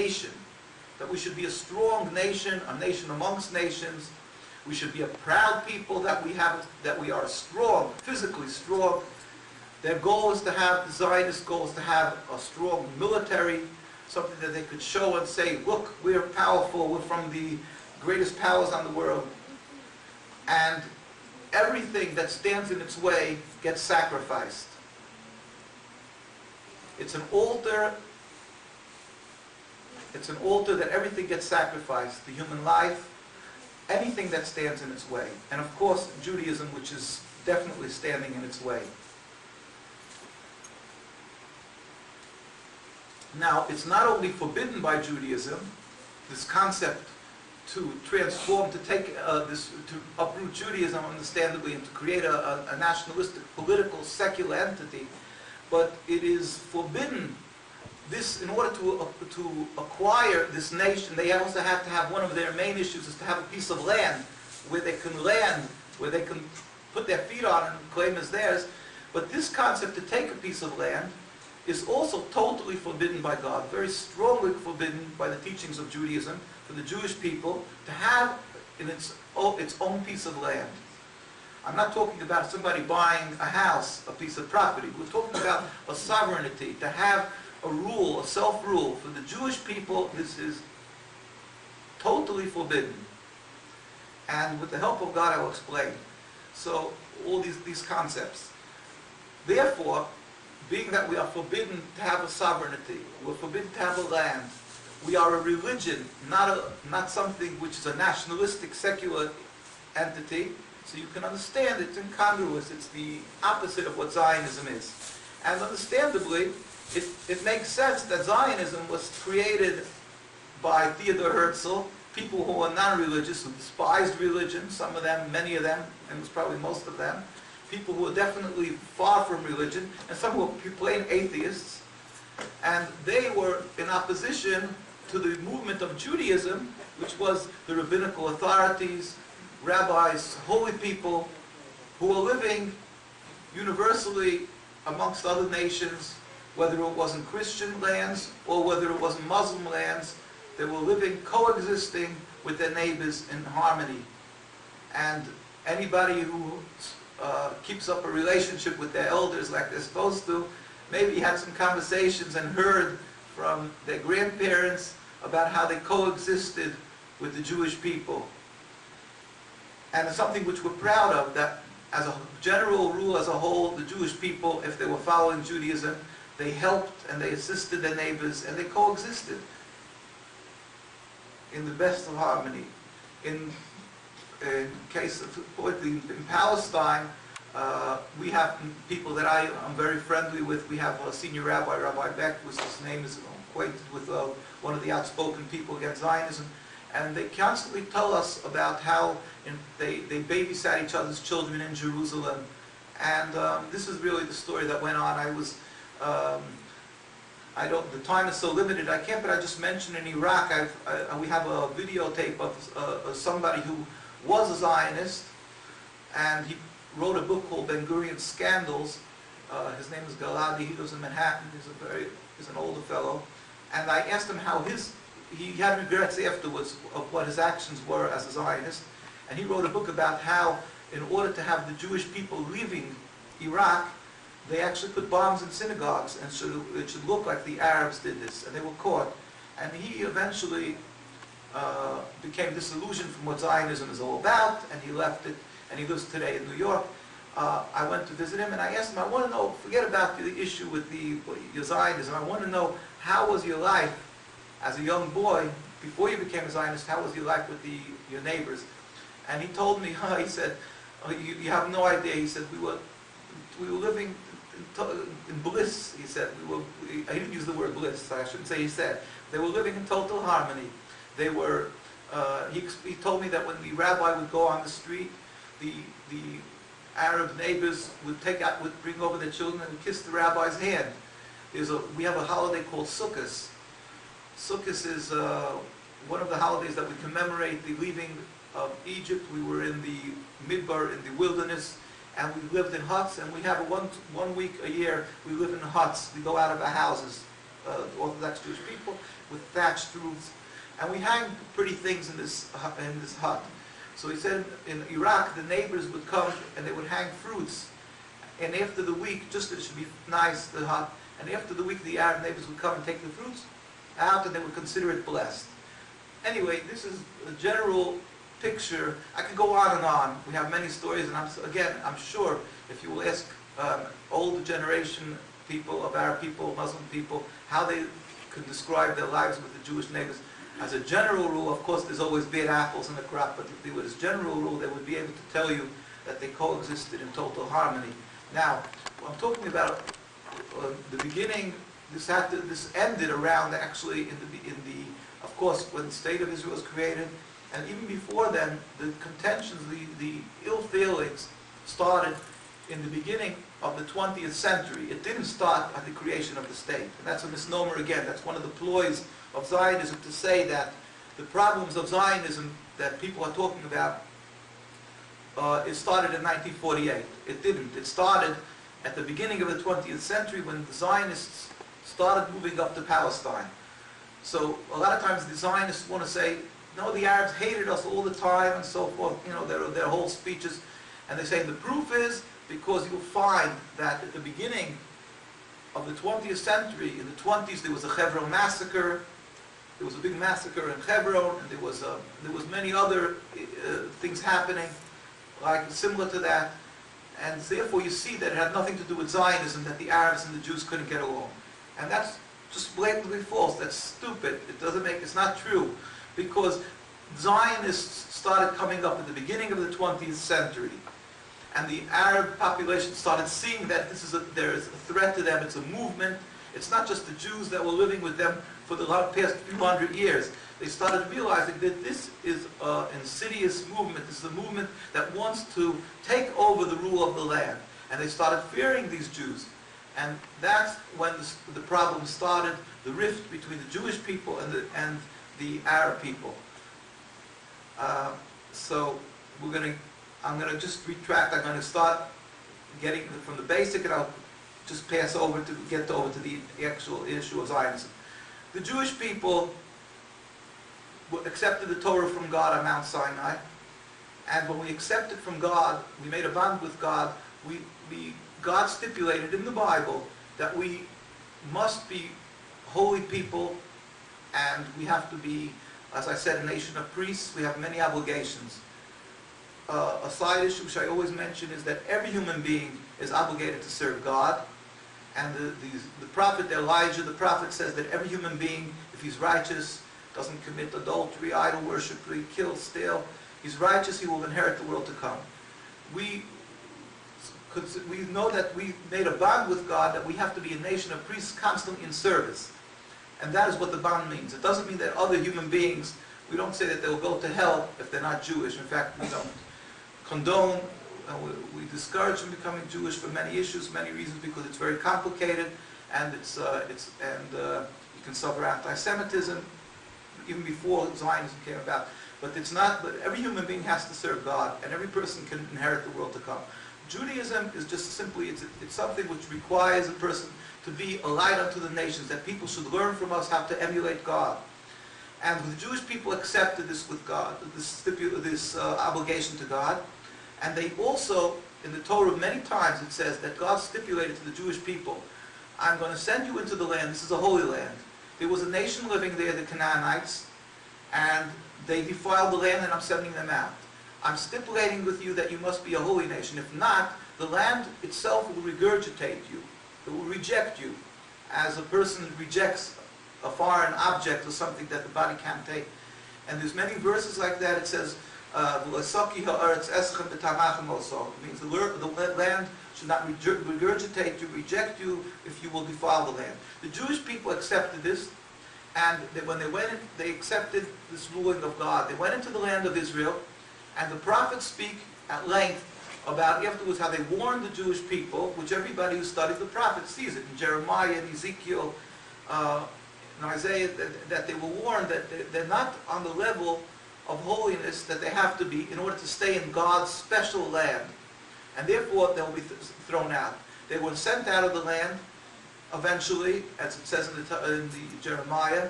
nation, that we should be a strong nation, a nation amongst nations. We should be a proud people, that we are strong, physically strong. Their goal is to have, the Zionist goal is to have a strong military, something that they could show and say, look, we're powerful, we're from the greatest powers on the world. And everything that stands in its way gets sacrificed. It's an altar that everything gets sacrificed. The human life, anything that stands in its way. And of course, Judaism, which is definitely standing in its way. Now, it's not only forbidden by Judaism, this concept to transform, to take to uproot Judaism, understandably, and to create a nationalistic, political, secular entity, but it is forbidden. This, in order to acquire this nation, they also have to have, one of their main issues is to have a piece of land where they can put their feet on and claim as theirs. But this concept to take a piece of land is also totally forbidden by God, very strongly forbidden by the teachings of Judaism, for the Jewish people to have in its own piece of land. I'm not talking about somebody buying a house, a piece of property. We're talking about a sovereignty, to have a rule, a self-rule. For the Jewish people, this is totally forbidden. And with the help of God, I will explain. So, all these concepts. Therefore, being that we are forbidden to have a sovereignty, we're forbidden to have a land, we are a religion, not something which is a nationalistic, secular entity. So you can understand it's incongruous. It's the opposite of what Zionism is. And understandably, it makes sense that Zionism was created by Theodor Herzl, people who are non-religious, who despised religion, some of them, many of them, and it was probably most of them, people who are definitely far from religion, and some who are plain atheists. And they were in opposition to the movement of Judaism, which was the rabbinical authorities, rabbis, holy people, who were living universally amongst other nations, whether it was in Christian lands or whether it was in Muslim lands. They were living, coexisting with their neighbors in harmony. And anybody who keeps up a relationship with their elders like they're supposed to, maybe had some conversations and heard from their grandparents about how they coexisted with the Jewish people. And it's something which we're proud of, that as a general rule, as a whole, the Jewish people, if they were following Judaism, they helped and they assisted their neighbors and they coexisted in the best of harmony. In case of in Palestine, we have people that I am very friendly with. We have a senior rabbi, Rabbi Beck, whose name is acquainted with one of the outspoken people against Zionism. And they constantly tell us about how they babysat each other's children in Jerusalem. And this is really the story that went on. The time is so limited, I can't, but I just mentioned in Iraq, we have a videotape of somebody who was a Zionist, and he wrote a book called Ben Gurion's Scandals. His name is Galadi. He lives in Manhattan. He's an older fellow. And I asked him how he had regrets afterwards of what his actions were as a Zionist. And he wrote a book about how, in order to have the Jewish people leaving Iraq, they actually put bombs in synagogues, and so it should look like the Arabs did this, and they were caught. And he eventually became disillusioned from what Zionism is all about, and he left it, and he lives today in New York. I went to visit him, and I asked him, I want to know, forget about the issue with your Zionism, I want to know, how was your life as a young boy, before you became a Zionist, how was your life with your neighbors? And he told me, he said, you have no idea. He said, we were living in bliss. He said, I didn't use the word bliss, so I shouldn't say he said. They were living in total harmony. They were, he told me that when the rabbi would go on the street, the Arab neighbors would bring over their children and kiss the rabbi's hand. We have a holiday called Sukkot. Sukkot is one of the holidays that we commemorate the leaving of Egypt. We were in the Midbar, in the wilderness, and we lived in huts, and we have one week a year we live in huts. We go out of our houses Orthodox Jewish people, with thatched roofs. And we hang pretty things in this hut. So he said in Iraq, the neighbors would come and they would hang fruits. And after the week, just that it should be nice, the hut, and after the week, the Arab neighbors would come and take the fruits out and they would consider it blessed. Anyway, this is a general picture. I could go on and on. We have many stories, and I'm sure if you will ask older generation people, of Arab people, Muslim people, how they could describe their lives with the Jewish neighbors. As a general rule, of course, there's always bad apples in the crop, but if they were as general rule, they would be able to tell you that they coexisted in total harmony. Now, I'm talking about the beginning. This ended around actually of course, when the state of Israel was created, and even before then, the contentions, the ill feelings started in the beginning of the 20th century. It didn't start at the creation of the state. And that's a misnomer again. That's one of the ploys of Zionism, to say that the problems of Zionism that people are talking about, it started in 1948. It didn't. It started at the beginning of the 20th century when the Zionists started moving up to Palestine. So a lot of times the Zionists want to say, no, the Arabs hated us all the time and so forth, you know, their whole speeches. And they say the proof is because you'll find that at the beginning of the 20th century, in the 20s, there was a Hebron massacre. There was a big massacre in Hebron, and there was many other things happening, like similar to that. And therefore you see that it had nothing to do with Zionism, that the Arabs and the Jews couldn't get along. And that's just blatantly false. That's stupid. It's not true. Because Zionists started coming up at the beginning of the 20th century. And the Arab population started seeing that there is a threat to them. It's a movement. It's not just the Jews that were living with them for the past few hundred years. They started realizing that this is an insidious movement. This is a movement that wants to take over the rule of the land. And they started fearing these Jews. And that's when the problem started, the rift between the Jewish people and the Arab people. So I'm going to just retract. I'm going to start getting from the basic, and I'll just pass over to get over to the actual issue of Zionism. The Jewish people accepted the Torah from God on Mount Sinai, and when we accepted from God, we made a bond with God. God stipulated in the Bible that we must be holy people, and we have to be, as I said, a nation of priests. We have many obligations. A side issue which I always mention is that every human being is obligated to serve God. And the prophet Elijah, the prophet, says that every human being, if he's righteous, doesn't commit adultery, idol worship, kill, steal, he's righteous, he will inherit the world to come. We know that we made a bond with God, that we have to be a nation of priests constantly in service. And that is what the bond means. It doesn't mean that other human beings, we don't say that they'll go to hell if they're not Jewish. In fact, we don't condone, we discourage them becoming Jewish for many issues, many reasons, because it's very complicated, and you can suffer anti-Semitism even before Zionism came about. But every human being has to serve God, and every person can inherit the world to come. Judaism is just simply, it's something which requires a person to be a light unto the nations, that people should learn from us how to emulate God. And the Jewish people accepted this with God, this obligation to God. And they also, in the Torah many times it says that God stipulated to the Jewish people, I'm going to send you into the land, this is a holy land. There was a nation living there, the Canaanites, and they defiled the land, and I'm sending them out. I'm stipulating with you that you must be a holy nation. If not, the land itself will regurgitate you. It will reject you, as a person rejects a foreign object or something that the body can't take. And there's many verses like that. It says, it means the land should not regurgitate you, reject you, if you will defile the land. The Jewish people accepted this, and when they went in, they accepted this ruling of God. They went into the land of Israel, and the prophets speak at length about afterwards how they warned the Jewish people, which everybody who studies the prophets sees it, in Jeremiah and Ezekiel and Isaiah, that they were warned that they're not on the level of holiness that they have to be in order to stay in God's special land. And therefore, they'll be thrown out. They were sent out of the land, eventually, as it says in the Jeremiah,